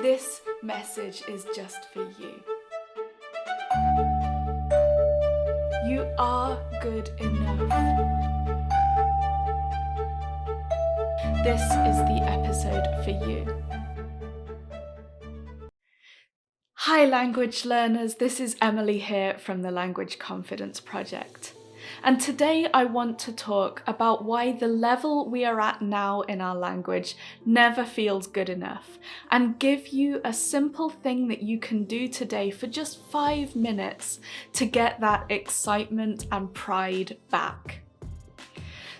This message is just for you. You are good enough. This is the episode for you. Hi language learners, this is Emily here from the Language Confidence Project. And today I want to talk about why the level we are at now in our language never feels good enough, and give you a simple thing that you can do today for just 5 minutes to get that excitement and pride back.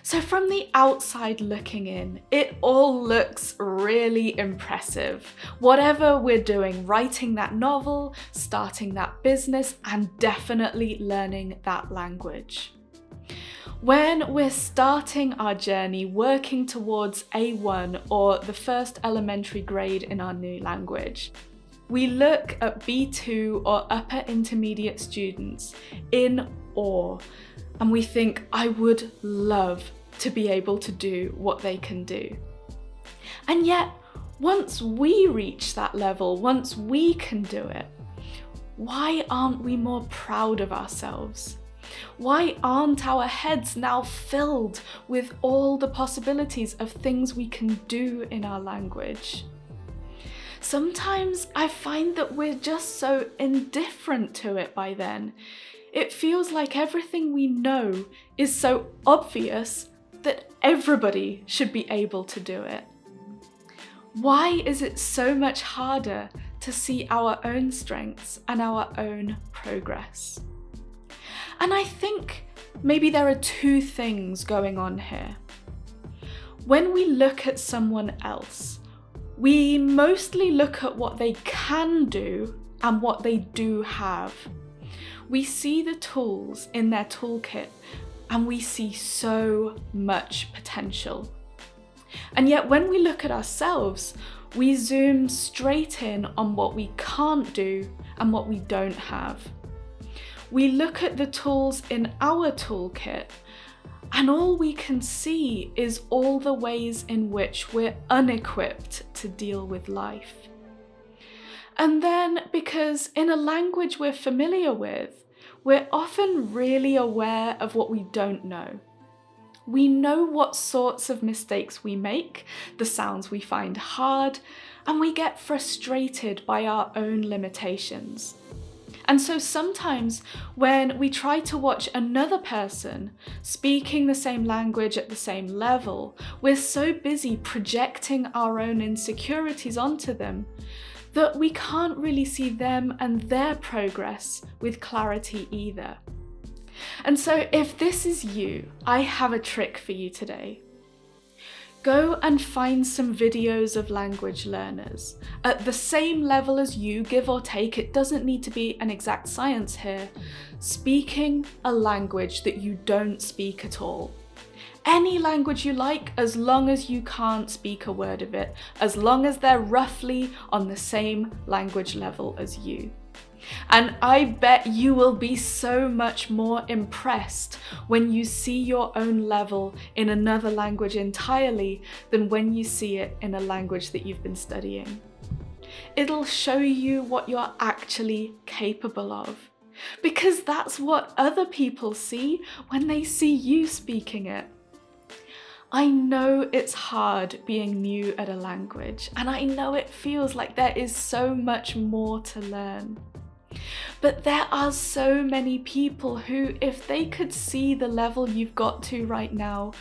So from the outside looking in, it all looks really impressive. Whatever we're doing, writing that novel, starting that business, and definitely learning that language. When we're starting our journey working towards A1 or the first elementary grade in our new language, we look at B2 or upper intermediate students in awe, and we think, I would love to be able to do what they can do. And yet, once we reach that level, once we can do it, why aren't we more proud of ourselves? Why aren't our heads now filled with all the possibilities of things we can do in our language? Sometimes I find that we're just so indifferent to it by then. It feels like everything we know is so obvious that everybody should be able to do it. Why is it so much harder to see our own strengths and our own progress? And I think maybe there are two things going on here. When we look at someone else, we mostly look at what they can do and what they do have. We see the tools in their toolkit and we see so much potential. And yet when we look at ourselves, we zoom straight in on what we can't do and what we don't have. We look at the tools in our toolkit and all we can see is all the ways in which we're unequipped to deal with life. And then, because in a language we're familiar with, we're often really aware of what we don't know. We know what sorts of mistakes we make, the sounds we find hard, and we get frustrated by our own limitations. And so sometimes when we try to watch another person speaking the same language at the same level, we're so busy projecting our own insecurities onto them that we can't really see them and their progress with clarity either. And so if this is you, I have a trick for you today. Go and find some videos of language learners at the same level as you, give or take. It doesn't need to be an exact science here, speaking a language that you don't speak at all. Any language you like, as long as you can't speak a word of it, as long as they're roughly on the same language level as you. And I bet you will be so much more impressed when you see your own level in another language entirely than when you see it in a language that you've been studying. It'll show you what you're actually capable of, because that's what other people see when they see you speaking it. I know it's hard being new at a language, and I know it feels like there is so much more to learn. But there are so many people who, if they could see the level you've got to right now,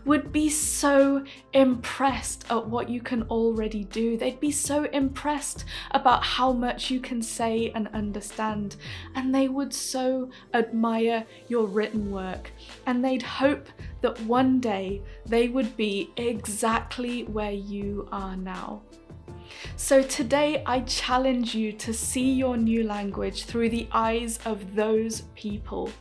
would be so impressed at what you can already do. They'd be so impressed about how much you can say and understand, and they would so admire your written work, and they'd hope that one day they would be exactly where you are now. So today I challenge you to see your new language through the eyes of those people.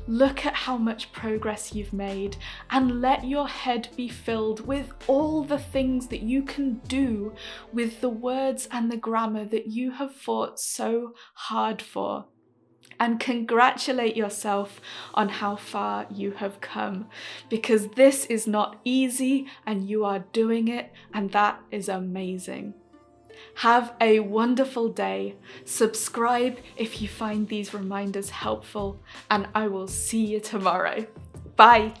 Look at how much progress you've made and let your head be filled with all the things that you can do with the words and the grammar that you have fought so hard for. And congratulate yourself on how far you have come, because this is not easy and you are doing it, and that is amazing. Have a wonderful day. Subscribe if you find these reminders helpful, and I will see you tomorrow. Bye.